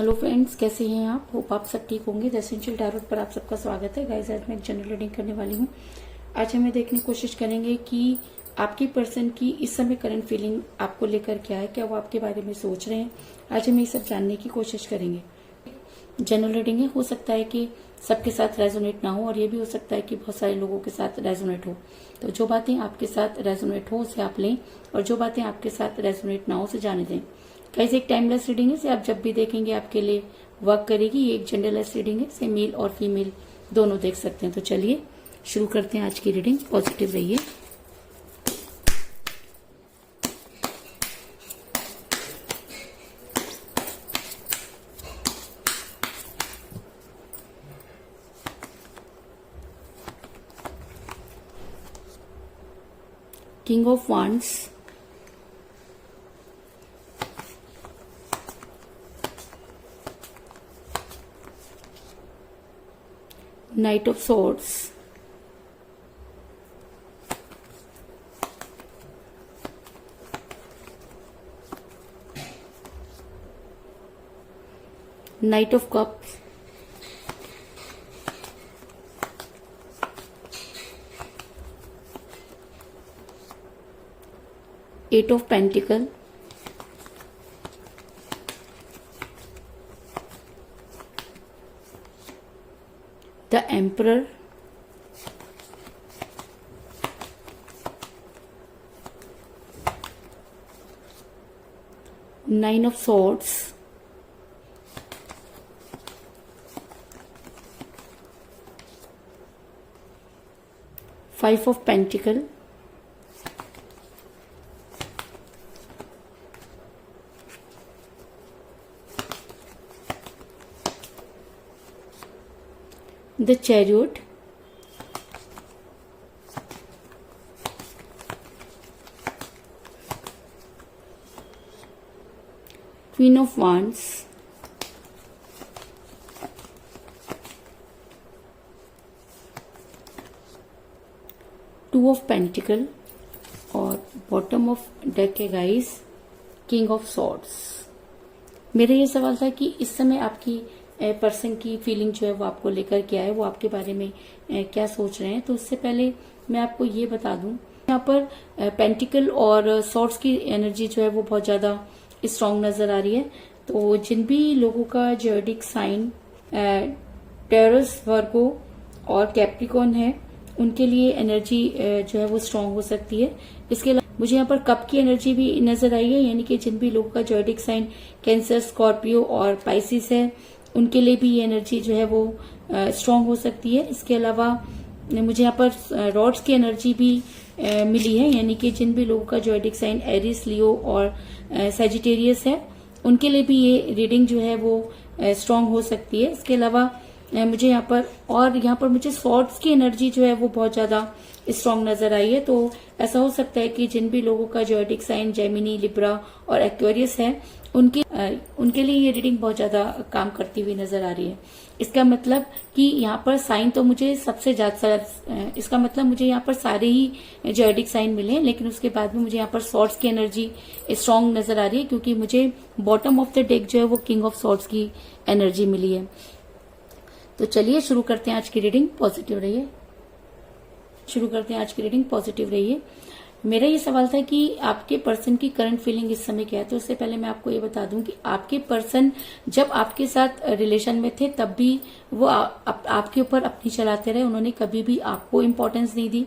Hello friends, कैसे हैं आप? होप आप सब ठीक होंगे। द एसेंशियल टैरोट पर आप सबका स्वागत है। गाइस, आज मैं एक जनरल रीडिंग करने वाली हूँ। आज हमें देखने की कोशिश करेंगे कि आपकी पर्सन की इस समय करंट फीलिंग आपको लेकर क्या है, क्या वो आपके बारे में सोच रहे हैं। आज हम ये सब जानने की कोशिश करेंगे। जनरल रीडिंग है, हो सकता है कि सबके साथ रेजोनेट ना हो और ये भी हो सकता है कि बहुत सारे लोगों के साथ रेजोनेट हो। तो जो बातें आपके साथ रेजोनेट हो उसे आप लें और जो बातें आपके साथ रेजोनेट ना हो उसे जाने दें। गाइस, एक टाइमलेस रीडिंग है, इसे आप जब भी देखेंगे आपके लिए वर्क करेगी। ये एक जेंडरलेस रीडिंग है, इसे मेल और फीमेल दोनों देख सकते हैं। तो चलिए शुरू करते हैं आज की रीडिंग। पॉजिटिव रहिए। King of wands, Knight of Swords, Knight of Cups, Eight of Pentacles, the Emperor, Nine of Swords, Five of Pentacles, the Chariot, Queen of Wands, Two of Pentacles और बॉटम ऑफ डेक है guys king of swords. मेरा ये सवाल था कि इस समय आपकी पर्सन की फीलिंग जो है वो आपको लेकर क्या है, वो आपके बारे में क्या सोच रहे हैं। तो उससे पहले मैं आपको ये बता दूं, यहाँ पर पेंटिकल और सॉर्ड्स की एनर्जी जो है वो बहुत ज्यादा स्ट्रांग नजर आ रही है। तो जिन भी लोगों का ज़ोडिएक साइन टॉरस, वर्गो और कैप्रिकॉर्न है, उनके लिए एनर्जी जो है वो स्ट्रांग हो सकती है। इसके अलावा मुझे यहाँ पर कप की एनर्जी भी नजर आई है, यानी कि जिन भी लोगों का ज़ोडिएक साइन कैंसर, स्कॉर्पियो और पाइसिस है, उनके लिए भी ये एनर्जी जो है वो स्ट्रांग हो सकती है। इसके अलावा मुझे यहाँ पर रॉड्स की एनर्जी भी मिली है, यानी कि जिन भी लोगों का ज़ोडिएक साइन एरिस, लियो और सैजिटेरियस है, उनके लिए भी ये रीडिंग जो है वो स्ट्रांग हो सकती है। इसके अलावा मुझे यहाँ पर मुझे स्वॉर्ड्स की एनर्जी जो है वो बहुत ज्यादा स्ट्रांग नजर आई है। तो ऐसा हो सकता है कि जिन भी लोगों का ज़ोडिएक साइन जेमिनी, लिब्रा और एक्वेरियस है, उनके लिए ये रीडिंग बहुत ज्यादा काम करती हुई नजर आ रही है। इसका मतलब कि यहाँ पर साइन तो मुझे सबसे ज्यादा, इसका मतलब मुझे यहाँ पर सारे ही ज़ोडिएक साइन मिले हैं, लेकिन उसके बाद में मुझे यहाँ पर सॉर्ड्स की एनर्जी स्ट्रांग नजर आ रही है, क्योंकि मुझे बॉटम ऑफ द डेक जो है वो किंग ऑफ सॉर्ड्स की एनर्जी मिली है। तो चलिए शुरू करते हैं आज की रीडिंग। पॉजिटिव रहिए। शुरू करते हैं आज की रीडिंग। पॉजिटिव रहिए। मेरा ये सवाल था कि आपके पर्सन की करंट फीलिंग इस समय क्या है। तो उससे पहले मैं आपको ये बता दूं कि आपके पर्सन जब आपके साथ रिलेशन में थे तब भी वो आपके ऊपर अपनी चलाते रहे, उन्होंने कभी भी आपको इम्पोर्टेंस नहीं दी।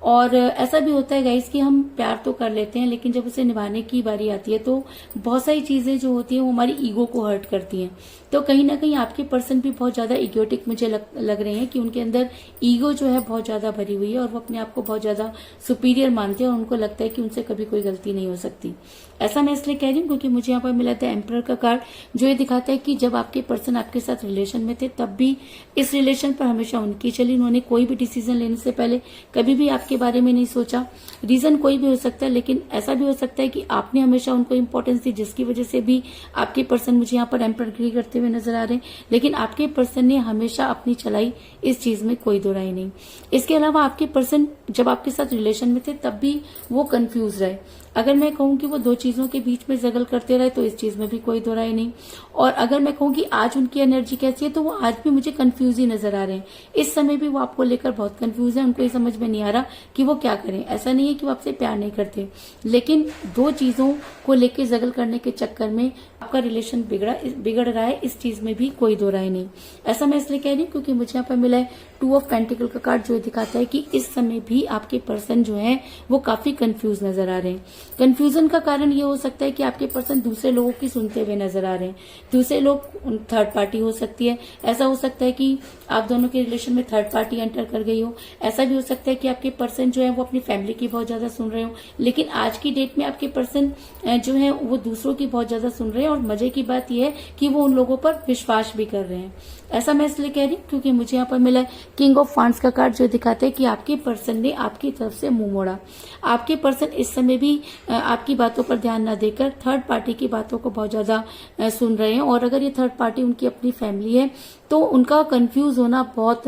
और ऐसा भी होता है गाइस कि हम प्यार तो कर लेते हैं, लेकिन जब उसे निभाने की बारी आती है तो बहुत सारी चीजें जो होती हैं वो हमारी ईगो को हर्ट करती हैं। तो कहीं ना कहीं आपके पर्सन भी बहुत ज्यादा इगोटिक मुझे लग रहे हैं कि उनके अंदर ईगो जो है बहुत ज्यादा भरी हुई है और वो अपने आप को बहुत ज्यादा सुपीरियर मानते हैं और उनको लगता है कि उनसे कभी कोई गलती नहीं हो सकती। ऐसा मैं इसलिए कह रही हूँ क्योंकि मुझे यहाँ पर मिला था एम्परर का कार्ड, जो ये दिखाता है कि जब आपके पर्सन आपके साथ रिलेशन में थे तब भी इस रिलेशन पर हमेशा उनकी चली। उन्होंने कोई भी डिसीजन लेने से पहले कभी भी आपके बारे में नहीं सोचा। रीजन कोई भी हो सकता है, लेकिन ऐसा भी हो सकता है कि आपने हमेशा उनको इंपॉर्टेंस दी, जिसकी वजह से भी आपके पर्सन मुझे यहाँ पर एम्परर करते हुए नजर आ रहे हैं। लेकिन आपके पर्सन ने हमेशा अपनी चलाई, इस चीज में कोई दो राय नहीं। इसके अलावा आपके पर्सन जब आपके साथ रिलेशन में थे तब भी वो कंफ्यूज रहे। अगर मैं कहूँ कि वो दो चीजों के बीच में जगल करते रहे तो इस चीज में भी कोई दो राय नहीं। और अगर मैं कहूँ कि आज उनकी एनर्जी कैसी है, तो वो आज भी मुझे कंफ्यूज ही नजर आ रहे हैं। इस समय भी वो आपको लेकर बहुत कंफ्यूज है, उनको ये समझ में नहीं आ रहा कि वो क्या करें। ऐसा नहीं है कि वो आपसे प्यार नहीं करते, लेकिन दो चीजों को लेकर जगल करने के चक्कर में आपका रिलेशन बिगड़ रहा है, इस चीज में भी कोई दो राय नहीं। ऐसा मैं इसलिए कह रही हूँ क्योंकि मुझे यहाँ पर मिला है 2 ऑफ पेंटिकल का कार्ड, जो दिखाता है कि इस समय भी आपके पर्सन जो है वो काफी कंफ्यूज नजर आ रहे हैं। कंफ्यूजन का कारण ये हो सकता है कि आपके पर्सन दूसरे लोगों की सुनते हुए नजर आ रहे हैं। दूसरे लोग थर्ड पार्टी हो सकती है। ऐसा हो सकता है कि आप दोनों के रिलेशन में थर्ड पार्टी एंटर कर गई हो। ऐसा भी हो सकता है कि आपके पर्सन जो है वो अपनी फैमिली की बहुत ज्यादा सुन रहे हो, लेकिन आज की डेट में आपके पर्सन जो है वो दूसरों की बहुत ज्यादा सुन रहे हैं। और मजे की बात यह है कि वो उन लोगों पर विश्वास भी कर रहे हैं। ऐसा मैं इसलिए कह रही हूँ क्योंकि मुझे यहाँ पर मिला है किंग ऑफ वांड्स का कार्ड, जो दिखाता है कि आपके पर्सन ने आपकी तरफ से मुंह मोड़ा। आपके पर्सन इस समय भी आपकी बातों पर ध्यान न देकर थर्ड पार्टी की बातों को बहुत ज्यादा सुन रहे हैं। और अगर ये थर्ड पार्टी उनकी अपनी फैमिली है तो उनका कंफ्यूज होना बहुत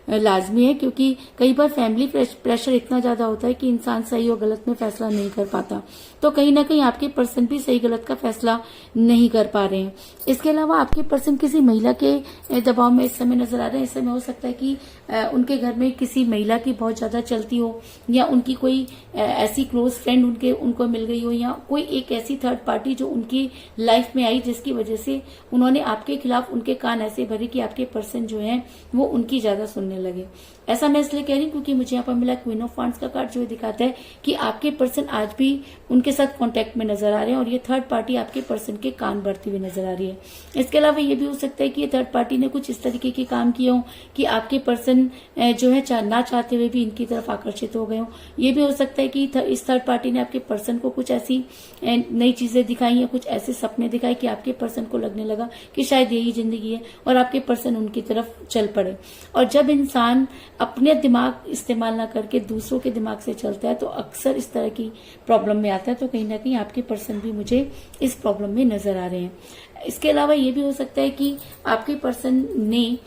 लाजमी है, क्योंकि कई बार फैमिली प्रेशर इतना ज्यादा होता है कि इंसान सही और गलत में फैसला नहीं कर पाता। तो कहीं ना कहीं आपके पर्सन भी सही गलत का फैसला नहीं कर पा रहे हैं। इसके अलावा आपके पर्सन किसी महिला के दबाव में इस समय नजर आ रहे हैं। इस समय हो सकता है कि उनके घर में किसी महिला की बहुत ज्यादा चलती हो, या उनकी कोई ऐसी क्लोज फ्रेंड उनको मिल गई हो, या कोई एक ऐसी थर्ड पार्टी जो उनकी लाइफ में आई जिसकी वजह से उन्होंने आपके खिलाफ उनके कान ऐसे भरे कि आपके पर्सन जो है वो उनकी ज्यादा सुनने लगे। ऐसा मैं इसलिए कह रही हूँ क्योंकि मुझे यहाँ पर मिला क्वीन ऑफ वांड्स का कार्ड, जो दिखाता है कि आपके पर्सन आज भी उनके साथ कांटेक्ट में नजर आ रहे हैं और ये थर्ड पार्टी आपके पर्सन के कान भरती हुई नजर आ रही है। इसके अलावा ये भी हो सकता है कि ये थर्ड पार्टी ने कुछ इस तरीके के काम किए हो कि आपके पर्सन जो है ना चाहते हुए भी इनकी तरफ आकर्षित हो गए हो। ये भी हो सकता है कि इस थर्ड पार्टी ने आपके पर्सन को कुछ ऐसी नई चीजें दिखाई या कुछ ऐसे सपने दिखाए कि आपके पर्सन को लगने लगा कि शायद यही जिंदगी है, और आपके पर्सन उनकी तरफ चल पड़े। और जब इंसान अपने दिमाग इस्तेमाल ना करके दूसरों के दिमाग से चलता है तो अक्सर इस तरह की प्रॉब्लम में आता है। तो कहीं ना कहीं आपके पर्सन भी मुझे इस प्रॉब्लम में नजर आ रहे हैं। इसके अलावा ये भी हो सकता है कि आपके पर्सन ने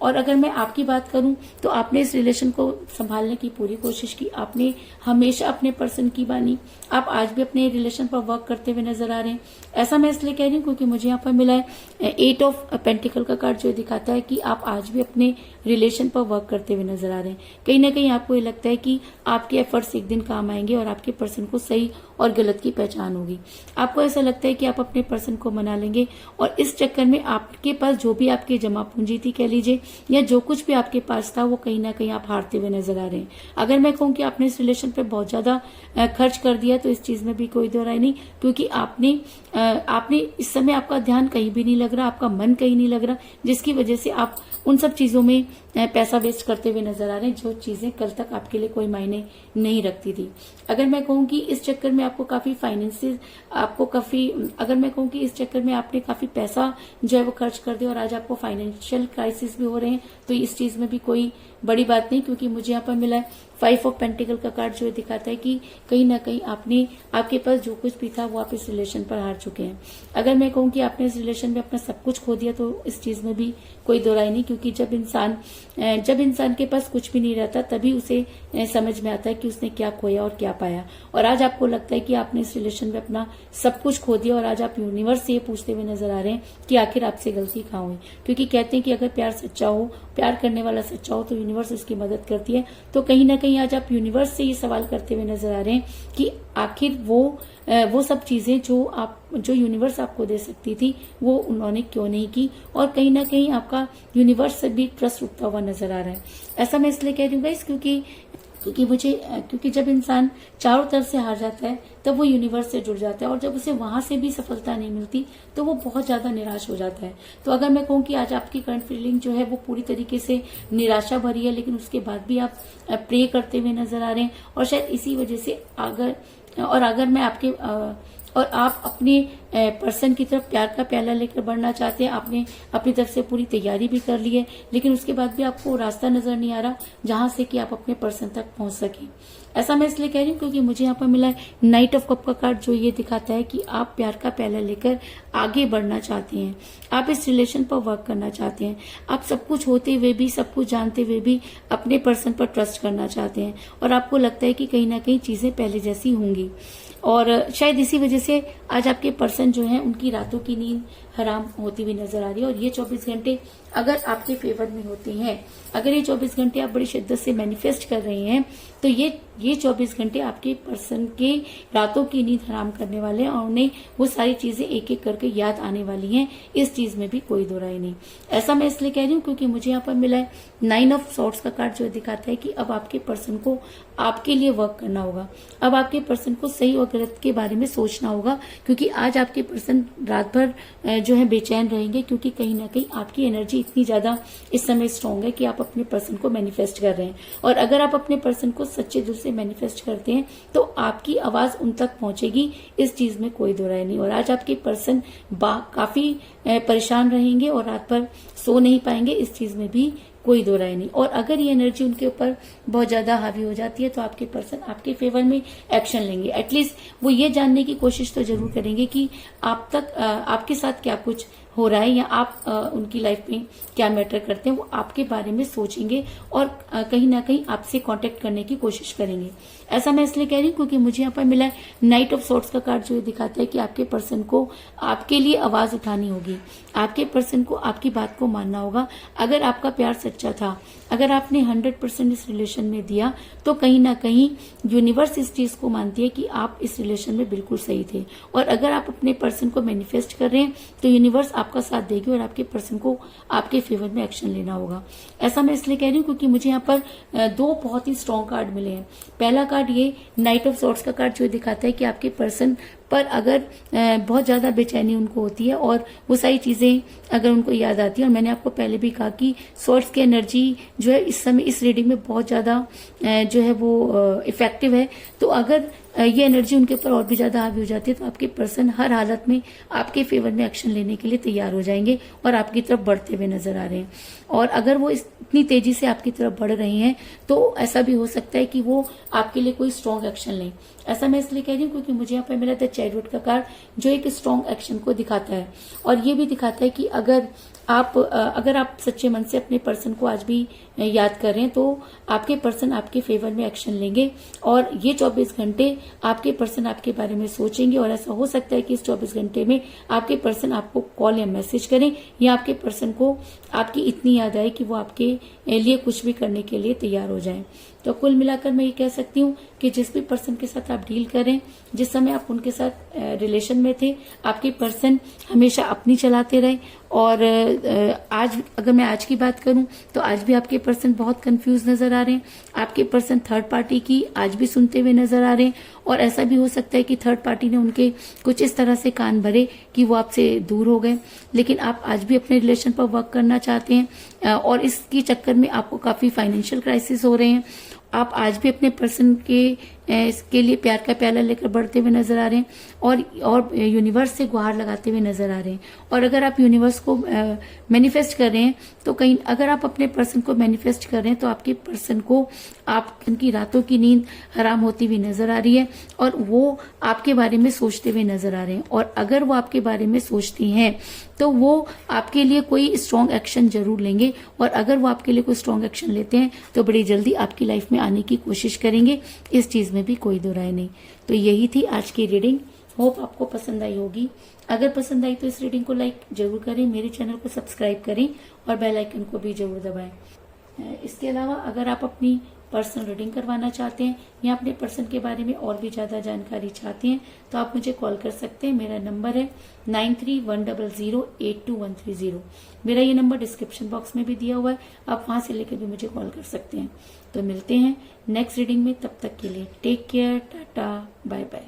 और अगर मैं आपकी बात करूं तो आपने इस रिलेशन को संभालने की पूरी कोशिश की। आपने हमेशा अपने पर्सन की मानी। आप आज भी अपने रिलेशन पर वर्क करते हुए नजर आ रहे हैं। ऐसा मैं इसलिए कह रही हूँ क्योंकि मुझे यहाँ पर मिला है 8 ऑफ पेंटिकल का कार्ड, जो दिखाता है कि आप आज भी अपने रिलेशन पर वर्क करते हुए नजर आ रहे हैं। कहीं ना कहीं आपको ये लगता है कि आपके एफर्ट्स एक दिन काम आएंगे और आपके पर्सन को सही और गलत की पहचान होगी। आपको ऐसा लगता है कि आप अपने पर्सन को मना लेंगे, और इस चक्कर में आपके पास जो भी आपकी जमा पूंजी थी कह लीजिए, या जो कुछ भी आपके पास था, वो कहीं ना कहीं आप हारते हुए नजर आ रहे हैं। अगर मैं कहूँ कि आपने इस रिलेशन पे बहुत ज्यादा खर्च कर दिया तो इस चीज में भी कोई दो राय नहीं, क्योंकि आपने इस समय आपका ध्यान कहीं भी नहीं लग रहा, आपका मन कहीं नहीं लग रहा, जिसकी वजह से आप उन सब चीजों में पैसा वेस्ट करते हुए नजर आ रहे हैं जो चीजें कल तक आपके लिए कोई मायने नहीं रखती थी। अगर मैं कहूँ कि इस चक्कर में आपको काफी अगर मैं कहूँ कि इस चक्कर में आपने काफी पैसा जो है वो खर्च कर दिया और आज आपको फाइनेंशियल क्राइसिस भी हो रहे हैं, तो इस चीज में भी कोई बड़ी बात नहीं, क्योंकि मुझे यहाँ पर मिला है 5 ऑफ पेंटिकल का कार्ड, जो दिखाता है कि कहीं ना कहीं आपके पास जो कुछ भी था वो आप इस रिलेशन पर हार चुके हैं। अगर मैं कहूँ कि आपने इस रिलेशन में अपना सब कुछ खो दिया तो इस चीज में भी कोई दो राय नहीं, क्योंकि जब इंसान के पास कुछ भी नहीं रहता तभी उसे समझ में आता है कि उसने क्या खोया और क्या पाया। और आज आपको लगता है कि आपने इस रिलेशन में अपना सब कुछ खो दिया, और आज आप यूनिवर्स से ये पूछते हुए नजर आ रहे हैं कि आखिर आपसे गलती कहाँ हुई। क्योंकि कहते हैं कि अगर प्यार सच्चा हो, प्यार करने वाला सच्चा हो, तो यूनिवर्स उसकी मदद करती है। तो कहीं ना कहीं आज आप यूनिवर्स से ये सवाल करते हुए नजर आ रहे हैं कि आखिर वो सब चीजें जो यूनिवर्स आपको दे सकती थी वो उन्होंने क्यों नहीं की, और कहीं ना कहीं आपका यूनिवर्स से भी ट्रस्ट उठता हुआ नजर आ रहा है। ऐसा मैं इसलिए कह रही हूँ गाइस क्योंकि जब इंसान चारों तरफ से हार जाता है तब वो यूनिवर्स से जुड़ जाता है, और जब उसे वहां से भी सफलता नहीं मिलती तो वो बहुत ज्यादा निराश हो जाता है। तो अगर मैं कहूँ कि आज आपकी करंट फीलिंग जो है वो पूरी तरीके से निराशा भरी है, लेकिन उसके बाद भी आप प्रे करते हुए नजर आ रहे हैं, और शायद इसी वजह से और आप अपने पर्सन की तरफ प्यार का प्याला लेकर बढ़ना चाहते हैं। आपने अपनी तरफ से पूरी तैयारी भी कर ली है, लेकिन उसके बाद भी आपको रास्ता नजर नहीं आ रहा जहां से कि आप अपने पर्सन तक पहुंच सके। ऐसा मैं इसलिए कह रही हूँ क्योंकि मुझे यहाँ पर मिला है नाइट ऑफ कप का कार्ड, जो ये दिखाता है कि आप प्यार का प्याला लेकर आगे बढ़ना चाहते हैं। आप इस रिलेशन पर वर्क करना चाहते हैं। आप सब कुछ होते हुए भी, सब कुछ जानते हुए भी अपने पर्सन पर ट्रस्ट करना चाहते हैं, और आपको लगता है कि कहीं ना कहीं चीजें पहले जैसी होंगी। और शायद इसी वजह से आज आपके पर्सन जो है उनकी रातों की नींद हराम होती हुई नजर आ रही है। और ये 24 घंटे अगर आपके फेवर में होते हैं, अगर ये 24 घंटे आप बड़ी शिद्दत से मैनिफेस्ट कर रहे हैं, तो ये 24 घंटे आपके पर्सन के रातों की नींद हराम करने वाले हैं और उन्हें वो सारी चीजें एक एक करके याद आने वाली हैं। इस चीज में भी कोई दो राय नहीं। ऐसा मैं इसलिए कह रही हूँ क्योंकि मुझे यहाँ पर मिला है 9 ऑफ सॉर्ड्स का कार्ड, जो दिखाता है कि अब आपके पर्सन को आपके लिए वर्क करना होगा। अब आपके पर्सन को सही और गलत के बारे में सोचना होगा, क्योंकि आज आपके पर्सन रात भर जो है बेचैन रहेंगे, क्योंकि कहीं ना कहीं आपकी एनर्जी इतनी ज्यादा इस समय स्ट्रांग है कि आप अपने पर्सन को मैनिफेस्ट कर रहे हैं। और अगर आप अपने पर्सन को सच्चे दिल से मैनिफेस्ट करते हैं तो आपकी आवाज उन तक पहुंचेगी, इस चीज में कोई दो राय नहीं। और आज आपके पर्सन काफी परेशान रहेंगे और रात भर सो नहीं पाएंगे, इस चीज में भी कोई दो राय नहीं। और अगर ये एनर्जी उनके ऊपर बहुत ज्यादा हावी हो जाती है तो आपके पर्सन आपके फेवर में एक्शन लेंगे। एटलीस्ट वो ये जानने की कोशिश तो जरूर करेंगे कि आप तक आपके साथ क्या कुछ हो रहा है या आप उनकी लाइफ में क्या मैटर करते हैं, वो आपके बारे में सोचेंगे और कहीं ना कहीं आपसे कांटेक्ट करने की कोशिश करेंगे। ऐसा मैं इसलिए कह रही हूँ क्योंकि मुझे यहाँ पर मिला है नाइट ऑफ सॉर्ड्स का कार्ड, जो दिखाता है कि आपके पर्सन को आपके लिए आवाज उठानी होगी, आपके पर्सन को आपकी बात को मानना होगा। अगर आपका प्यार सच्चा था, अगर आपने 100% इस रिलेशन में दिया, तो कहीं ना कहीं यूनिवर्स इस चीज को मानती है कि आप इस रिलेशन में बिल्कुल सही थे। और अगर आप अपने पर्सन को मैनिफेस्ट कर रहे हैं तो यूनिवर्स आपका साथ देगी और आपके पर्सन को आपके फेवर में एक्शन लेना होगा। ऐसा मैं इसलिए कह रही हूँ क्योंकि मुझे यहाँ पर दो बहुत ही स्ट्रॉन्ग कार्ड मिले हैं। पहला कार्ड ये नाइट ऑफ सॉर्ड्स का कार्ड, जो दिखाता है कि आपके पर्सन पर अगर बहुत ज्यादा बेचैनी उनको होती है और वो सारी चीजें अगर उनको याद आती है। और मैंने आपको पहले भी कहा कि सॉर्ड्स की एनर्जी जो है इस समय इस रीडिंग में बहुत ज्यादा जो है वो इफेक्टिव है। तो अगर ये एनर्जी उनके ऊपर और भी ज्यादा हावी हो जाती है तो आपके पर्सन हर हालत में आपके फेवर में एक्शन लेने के लिए तैयार हो जाएंगे और आपकी तरफ बढ़ते हुए नजर आ रहे हैं। और अगर वो इतनी तेजी से आपकी तरफ बढ़ रहे हैं तो ऐसा भी हो सकता है कि वो आपके लिए कोई स्ट्रॉन्ग एक्शन लें। ऐसा मैं इसलिए कह रही हूँ क्योंकि मुझे यहाँ पर मिला था चैरियट का कार्ड, जो एक स्ट्रॉन्ग एक्शन को दिखाता है। और ये भी दिखाता है कि अगर आप सच्चे मन से अपने पर्सन को आज भी याद कर रहे हैं तो आपके पर्सन आपके फेवर में एक्शन लेंगे। और ये 24 घंटे आपके पर्सन आपके बारे में सोचेंगे। और ऐसा हो सकता है कि इस 24 घंटे में आपके पर्सन आपको कॉल या मैसेज करें या आपके पर्सन को आपकी इतनी याद आए कि वो आपके लिए कुछ भी करने के लिए तैयार हो जाएं। तो कुल मिलाकर मैं ये कह सकती हूँ कि जिस भी पर्सन के साथ आप डील करें, जिस समय आप उनके साथ रिलेशन में थे, आपके पर्सन हमेशा अपनी चलाते रहे। और आज अगर मैं आज की बात करूं तो आज भी आपके पर्सन बहुत कंफ्यूज नजर आ रहे हैं। आपके पर्सन थर्ड पार्टी की आज भी सुनते हुए नजर आ रहे हैं। और ऐसा भी हो सकता है कि थर्ड पार्टी ने उनके कुछ इस तरह से कान भरे कि वो आपसे दूर हो गए, लेकिन आप आज भी अपने रिलेशन पर वर्क करना चाहते हैं। और इसके चक्कर में आपको काफी फाइनेंशियल क्राइसिस हो रहे हैं। आप आज भी अपने पर्सन के लिए प्यार का प्याला लेकर बढ़ते हुए नजर आ रहे हैं और यूनिवर्स से गुहार लगाते हुए नजर आ रहे हैं। और अगर आप यूनिवर्स को मैनिफेस्ट कर रहे हैं तो कहीं अगर आप अपने पर्सन को मैनिफेस्ट कर रहे हैं तो आपके पर्सन को उनकी रातों की नींद हराम होती हुई नजर आ रही है और वो आपके बारे में सोचते हुए नजर आ रहे हैं। और अगर वो आपके बारे में सोचती हैं तो वो आपके लिए कोई स्ट्रॉन्ग एक्शन जरूर लेंगे। और अगर वो आपके लिए कोई स्ट्रॉन्ग एक्शन लेते हैं तो बड़ी जल्दी आपकी लाइफ में आने की कोशिश करेंगे, इस चीज में भी कोई दो राय नहीं। तो यही थी आज की रीडिंग। होप आपको पसंद आई होगी। अगर पसंद आई तो इस रीडिंग को लाइक जरूर करें, मेरे चैनल को सब्सक्राइब करें और बेल आइकन को भी जरूर दबाएं। इसके अलावा अगर आप अपनी पर्सनल रीडिंग करवाना चाहते हैं या अपने पर्सन के बारे में और भी ज्यादा जानकारी चाहते हैं तो आप मुझे कॉल कर सकते हैं। मेरा नंबर है 9310082130। मेरा ये नंबर डिस्क्रिप्शन बॉक्स में भी दिया हुआ है, आप वहां से लेकर भी मुझे कॉल कर सकते हैं। तो मिलते हैं नेक्स्ट रीडिंग में, तब तक के लिए take care, ta ta, bye bye.